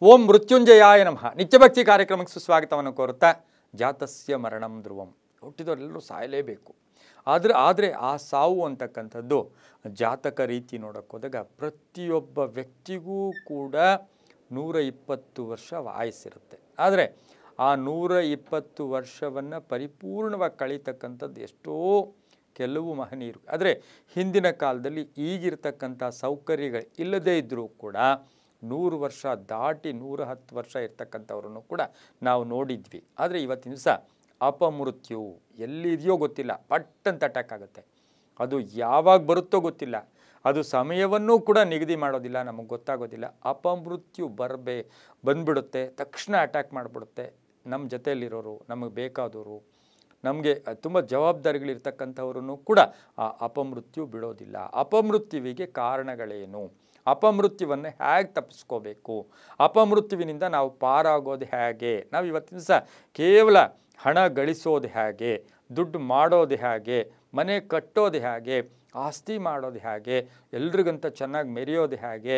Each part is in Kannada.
ಓಂ ಮೃತ್ಯುಂಜಯಾಯ ನಮಃ. ನಿತ್ಯಭಕ್ತಿ ಕಾರ್ಯಕ್ರಮಕ್ಕೆ ಸುಸ್ವಾಗತವನ್ನು ಕೋರುತ್ತಾ, ಜಾತಸ್ಯ ಮರಣಂ ಧ್ರುವಂ, ಹುಟ್ಟಿದವರೆಲ್ಲರೂ ಸಾಯಲೇಬೇಕು. ಆದರೆ ಆ ಸಾವು ಅಂತಕ್ಕಂಥದ್ದು ಜಾತಕ ರೀತಿ ನೋಡೋಕ್ಕೆ ಹೋದಾಗ ಪ್ರತಿಯೊಬ್ಬ ವ್ಯಕ್ತಿಗೂ ಕೂಡ 120 ವರ್ಷ ಆಯಸ್ಸಿರುತ್ತೆ. ಆದರೆ ಆ 120 ವರ್ಷವನ್ನು ಪರಿಪೂರ್ಣವಾಗಿ ಕಳೀತಕ್ಕಂಥದ್ದು ಎಷ್ಟೋ ಕೆಲವು ಮಹನೀಯರು. ಆದರೆ ಹಿಂದಿನ ಕಾಲದಲ್ಲಿ ಈಗಿರ್ತಕ್ಕಂಥ ಸೌಕರ್ಯಗಳು ಇಲ್ಲದೇ ಇದ್ದರೂ ಕೂಡ 100 ವರ್ಷ ದಾಟಿ 110 ವರ್ಷ ಇರ್ತಕ್ಕಂಥವ್ರನ್ನು ಕೂಡ ನಾವು ನೋಡಿದ್ವಿ. ಆದರೆ ಇವತ್ತಿನ ದಿವಸ ಅಪಮೃತ್ಯು ಎಲ್ಲಿದೆಯೋ ಗೊತ್ತಿಲ್ಲ, ಪಟ್ಟಂತ ಅಟ್ಯಾಕ್ ಆಗುತ್ತೆ. ಅದು ಯಾವಾಗ ಬರುತ್ತೋ ಗೊತ್ತಿಲ್ಲ, ಅದು ಸಮಯವನ್ನೂ ಕೂಡ ನಿಗದಿ ಮಾಡೋದಿಲ್ಲ, ನಮಗೆ ಗೊತ್ತಾಗೋದಿಲ್ಲ. ಅಪಮೃತ್ಯು ಬಂದ್ಬಿಡುತ್ತೆ, ತಕ್ಷಣ ಅಟ್ಯಾಕ್ ಮಾಡಿಬಿಡುತ್ತೆ. ನಮ್ಮ ಜೊತೆಯಲ್ಲಿರೋರು, ನಮಗೆ ಬೇಕಾದವರು, ನಮಗೆ ತುಂಬ ಜವಾಬ್ದಾರಿಗಳಿರ್ತಕ್ಕಂಥವ್ರನ್ನು ಕೂಡ ಆ ಅಪಮೃತ್ಯು ಬಿಡೋದಿಲ್ಲ. ಅಪಮೃತ್ಯುವಿಗೆ ಕಾರಣಗಳೇನು, ಅಪಮೃತ್ಯುವನ್ನು ಹೇಗೆ ತಪ್ಪಿಸ್ಕೋಬೇಕು, ಅಪಮೃತ್ಯುವಿನಿಂದ ನಾವು ಪಾರಾಗೋದು ಹೇಗೆ, ನಾವು ಇವತ್ತಿನ ದಿವಸ ಕೇವಲ ಹಣ ಗಳಿಸೋದು ಹೇಗೆ, ದುಡ್ಡು ಮಾಡೋದು ಹೇಗೆ, ಮನೆ ಕಟ್ಟೋದು ಹೇಗೆ, ಆಸ್ತಿ ಮಾಡೋದು ಹೇಗೆ, ಎಲ್ರಿಗಂತ ಚೆನ್ನಾಗಿ ಮೆರೆಯೋದು ಹೇಗೆ,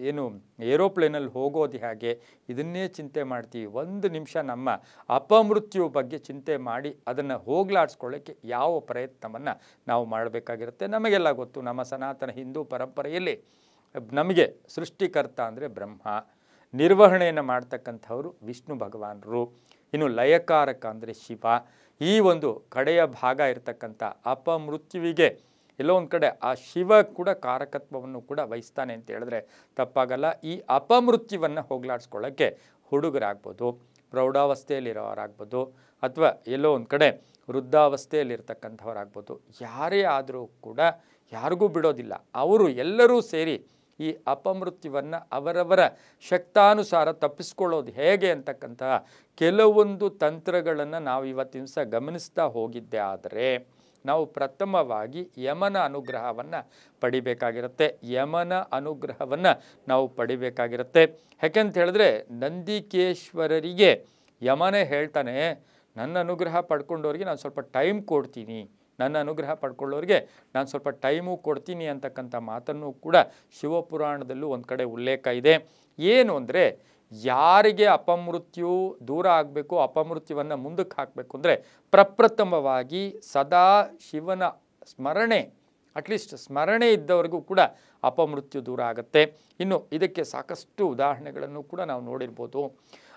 ಏನು ಏರೋಪ್ಲೇನಲ್ಲಿ ಹೋಗೋದು ಹೇಗೆ, ಇದನ್ನೇ ಚಿಂತೆ ಮಾಡ್ತೀವಿ. ಒಂದು ನಿಮಿಷ ನಮ್ಮ ಅಪಮೃತ್ಯು ಬಗ್ಗೆ ಚಿಂತೆ ಮಾಡಿ ಅದನ್ನು ಹೋಗಲಾಡಿಸ್ಕೊಳ್ಳೋಕ್ಕೆ ಯಾವ ಪ್ರಯತ್ನವನ್ನು ನಾವು ಮಾಡಬೇಕಾಗಿರುತ್ತೆ. ನಮಗೆಲ್ಲ ಗೊತ್ತು, ನಮ್ಮ ಸನಾತನ ಹಿಂದೂ ಪರಂಪರೆಯಲ್ಲಿ ನಮಗೆ ಸೃಷ್ಟಿಕರ್ತ ಅಂದರೆ ಬ್ರಹ್ಮ, ನಿರ್ವಹಣೆಯನ್ನು ಮಾಡ್ತಕ್ಕಂಥವರು ವಿಷ್ಣು ಭಗವಾನರು, ಇನ್ನು ಲಯಕಾರಕ ಅಂದರೆ ಶಿವ. ಈ ಒಂದು ಕಡೆಯ ಭಾಗ ಇರತಕ್ಕಂಥ ಅಪಮೃತ್ಯುವಿಗೆ ಎಲ್ಲೋ ಒಂದು ಕಡೆ ಆ ಶಿವ ಕೂಡ ಕಾರಕತ್ವವನ್ನು ಕೂಡ ವಹಿಸ್ತಾನೆ ಅಂತ ಹೇಳಿದ್ರೆ ತಪ್ಪಾಗಲ್ಲ. ಈ ಅಪಮೃತ್ಯುವನ್ನು ಹೋಗಲಾಡಿಸ್ಕೊಳ್ಳೋಕ್ಕೆ ಹುಡುಗರಾಗ್ಬೋದು, ಪ್ರೌಢಾವಸ್ಥೆಯಲ್ಲಿರೋರಾಗ್ಬೋದು, ಅಥವಾ ಎಲ್ಲೋ ಒಂದು ಕಡೆ ವೃದ್ಧಾವಸ್ಥೆಯಲ್ಲಿರ್ತಕ್ಕಂಥವರಾಗ್ಬೋದು, ಯಾರೇ ಆದರೂ ಕೂಡ ಯಾರಿಗೂ ಬಿಡೋದಿಲ್ಲ. ಅವರು ಎಲ್ಲರೂ ಸೇರಿ ಈ ಅಪಮೃತ್ಯುವನ್ನು ಅವರವರ ಶಕ್ತಾನುಸಾರ ತಪ್ಪಿಸ್ಕೊಳ್ಳೋದು ಹೇಗೆ ಅಂತಕ್ಕಂತಹ ಕೆಲವೊಂದು ತಂತ್ರಗಳನ್ನು ನಾವು ಇವತ್ತಿನ ದಿವಸ ಗಮನಿಸ್ತಾ ಹೋಗಿದ್ದೆ. ಆದರೆ ನಾವು ಪ್ರಥಮವಾಗಿ ಯಮನ ಅನುಗ್ರಹವನ್ನು ಪಡಿಬೇಕಾಗಿರುತ್ತೆ. ಯಮನ ಅನುಗ್ರಹವನ್ನು ನಾವು ಪಡಿಬೇಕಾಗಿರುತ್ತೆ. ಯಾಕೆಂತ ಹೇಳಿದ್ರೆ ನಂದಿಕೇಶ್ವರರಿಗೆ ಯಮನೇ ಹೇಳ್ತಾನೆ, ನನ್ನ ಅನುಗ್ರಹ ಪಡ್ಕೊಂಡವ್ರಿಗೆ ನಾನು ಸ್ವಲ್ಪ ಟೈಮ್ ಕೊಡ್ತೀನಿ, ನನ್ನ ಅನುಗ್ರಹ ಪಡ್ಕೊಳ್ಳೋರಿಗೆ ನಾನು ಸ್ವಲ್ಪ ಟೈಮು ಕೊಡ್ತೀನಿ ಅಂತಕ್ಕಂಥ ಮಾತನ್ನು ಕೂಡ ಶಿವಪುರಾಣದಲ್ಲೂ ಒಂದು ಕಡೆ ಉಲ್ಲೇಖ ಇದೆ. ಏನು ಅಂದರೆ, ಯಾರಿಗೆ ಅಪಮೃತ್ಯು ದೂರ ಆಗಬೇಕು, ಅಪಮೃತ್ಯುವನ್ನು ಮುಂದಕ್ಕೆ ಹಾಕಬೇಕು ಅಂದರೆ ಪ್ರಪ್ರಥಮವಾಗಿ ಸದಾ ಶಿವನ ಸ್ಮರಣೆ, ಅಟ್ಲೀಸ್ಟ್ ಸ್ಮರಣೆ ಇದ್ದವರೆಗೂ ಕೂಡ ಅಪಮೃತ್ಯು ದೂರ ಆಗುತ್ತೆ. ಇನ್ನು ಇದಕ್ಕೆ ಸಾಕಷ್ಟು ಉದಾಹರಣೆಗಳನ್ನು ಕೂಡ ನಾವು ನೋಡಿರ್ಬೋದು.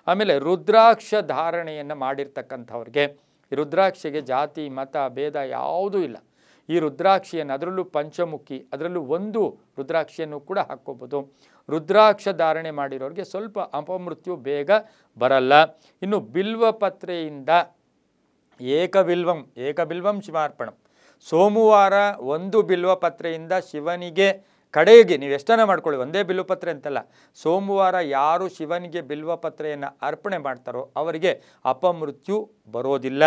ಆಮೇಲೆ ರುದ್ರಾಕ್ಷ ಧಾರಣೆಯನ್ನು ಮಾಡಿರ್ತಕ್ಕಂಥವ್ರಿಗೆ, ರುದ್ರಾಕ್ಷಿಗೆ ಜಾತಿ ಮತ ಭೇದ ಯಾವುದೂ ಇಲ್ಲ. ಈ ರುದ್ರಾಕ್ಷಿಯನ್ನು, ಅದರಲ್ಲೂ ಪಂಚಮುಖಿ, ಅದರಲ್ಲೂ ಒಂದು ರುದ್ರಾಕ್ಷಿಯನ್ನು ಕೂಡ ಹಾಕ್ಕೋಬೋದು. ರುದ್ರಾಕ್ಷ ಧಾರಣೆ ಮಾಡಿರೋರಿಗೆ ಸ್ವಲ್ಪ ಅಪಮೃತ್ಯು ಬೇಗ ಬರಲ್ಲ. ಇನ್ನು ಬಿಲ್ವಪತ್ರೆಯಿಂದ ಏಕಬಿಲ್ವಂ ಶಿವಾರ್ಪಣಂ, ಸೋಮವಾರ ಒಂದು ಬಿಲ್ವಪತ್ರೆಯಿಂದ ಶಿವನಿಗೆ ಕಡೆಗೆ ನೀವು ಎಷ್ಟನ್ನ ಮಾಡ್ಕೊಳ್ಳಿ, ಒಂದೇ ಬಿಲ್ವಪತ್ರೆ ಅಂತಲ್ಲ, ಸೋಮವಾರ ಯಾರು ಶಿವನಿಗೆ ಬಿಲ್ವಪತ್ರೆಯನ್ನು ಅರ್ಪಣೆ ಮಾಡ್ತಾರೋ ಅವರಿಗೆ ಅಪಮೃತ್ಯು ಬರೋದಿಲ್ಲ.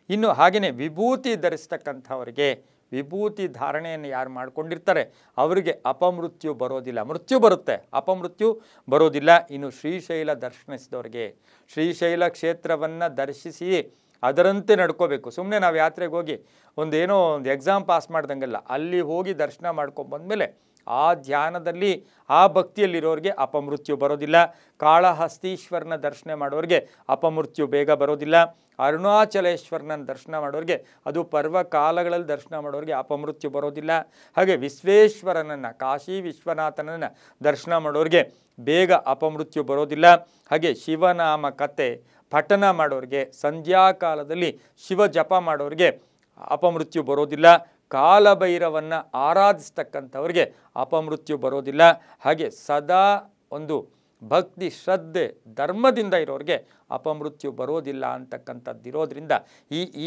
ಇನ್ನು ಹಾಗೆಯೇ ವಿಭೂತಿ ಧರಿಸ್ತಕ್ಕಂಥವರಿಗೆ, ವಿಭೂತಿ ಧಾರಣೆಯನ್ನು ಯಾರು ಮಾಡ್ಕೊಂಡಿರ್ತಾರೆ ಅವರಿಗೆ ಅಪಮೃತ್ಯು ಬರೋದಿಲ್ಲ. ಮೃತ್ಯು ಬರುತ್ತೆ, ಅಪಮೃತ್ಯು ಬರೋದಿಲ್ಲ. ಇನ್ನು ಶ್ರೀಶೈಲ ದರ್ಶನಿಸಿದವ್ರಿಗೆ, ಶ್ರೀಶೈಲ ಕ್ಷೇತ್ರವನ್ನು ದರ್ಶಿಸಿ ಅದರಂತೆ ನಡ್ಕೋಬೇಕು. ಸುಮ್ಮನೆ ನಾವು ಯಾತ್ರೆಗೆ ಹೋಗಿ ಒಂದೇನೋ ಒಂದು ಎಕ್ಸಾಮ್ ಪಾಸ್ ಮಾಡ್ದಂಗೆಲ್ಲ, ಅಲ್ಲಿ ಹೋಗಿ ದರ್ಶನ ಮಾಡ್ಕೊಂಡ್ಬಂದಮೇಲೆ ಆ ಧ್ಯಾನದಲ್ಲಿ ಆ ಭಕ್ತಿಯಲ್ಲಿರೋರಿಗೆ ಅಪಮೃತ್ಯು ಬರೋದಿಲ್ಲ. ಕಾಳಹಸ್ತೀಶ್ವರನ ದರ್ಶನ ಮಾಡೋರಿಗೆ ಅಪಮೃತ್ಯು ಬೇಗ ಬರೋದಿಲ್ಲ. ಅರುಣಾಚಲೇಶ್ವರನ ದರ್ಶನ ಮಾಡೋರಿಗೆ, ಅದು ಪರ್ವಕಾಲಗಳಲ್ಲಿ ದರ್ಶನ ಮಾಡೋರಿಗೆ ಅಪಮೃತ್ಯು ಬರೋದಿಲ್ಲ. ಹಾಗೆ ವಿಶ್ವೇಶ್ವರನನ್ನು, ಕಾಶಿ ವಿಶ್ವನಾಥನನ್ನು ದರ್ಶನ ಮಾಡೋರಿಗೆ ಬೇಗ ಅಪಮೃತ್ಯು ಬರೋದಿಲ್ಲ. ಹಾಗೆ ಶಿವನಾಮ ಕತೆ ಪಠನ ಮಾಡೋರಿಗೆ, ಸಂಧ್ಯಾಕಾಲದಲ್ಲಿ ಶಿವ ಜಪ ಮಾಡೋರಿಗೆ ಅಪಮೃತ್ಯು ಬರೋದಿಲ್ಲ. ಕಾಲಭೈರವನ್ನು ಆರಾಧಿಸ್ತಕ್ಕಂಥವ್ರಿಗೆ ಅಪಮೃತ್ಯು ಬರೋದಿಲ್ಲ. ಹಾಗೆ ಸದಾ ಒಂದು ಭಕ್ತಿ ಶ್ರದ್ಧೆ ಧರ್ಮದಿಂದ ಇರೋರಿಗೆ ಅಪಮೃತ್ಯು ಬರೋದಿಲ್ಲ ಅಂತಕ್ಕಂಥದ್ದಿರೋದ್ರಿಂದ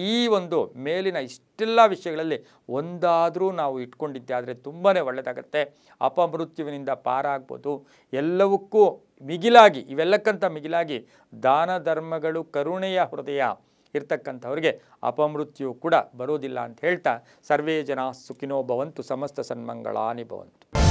ಈ ಒಂದು ಮೇಲಿನ ಇಷ್ಟೆಲ್ಲ ವಿಷಯಗಳಲ್ಲಿ ಒಂದಾದರೂ ನಾವು ಇಟ್ಕೊಂಡಿದ್ದೆ ಆದರೆ ತುಂಬಾ ಒಳ್ಳೆಯದಾಗತ್ತೆ. ಅಪಮೃತ್ಯುವಿನಿಂದ ಪಾರಾಗ್ಬೋದು. ಎಲ್ಲವಕ್ಕೂ ಮಿಗಿಲಾಗಿ, ಇವೆಲ್ಲಕ್ಕಿಂತ ಮಿಗಿಲಾಗಿ ದಾನ ಧರ್ಮಗಳು, ಕರುಣೆಯ ಹೃದಯ ಇರ್ತಕ್ಕಂಥವ್ರಿಗೆ ಅಪಮೃತ್ಯು ಕೂಡ ಬರೋದಿಲ್ಲ ಅಂತ ಹೇಳ್ತಾ, ಸರ್ವೇ ಜನ ಸುಖಿನೋ ಭವಂತು, ಸಮಸ್ತ ಸನ್ಮಂಗಳಾನಿ ಭವಂತು.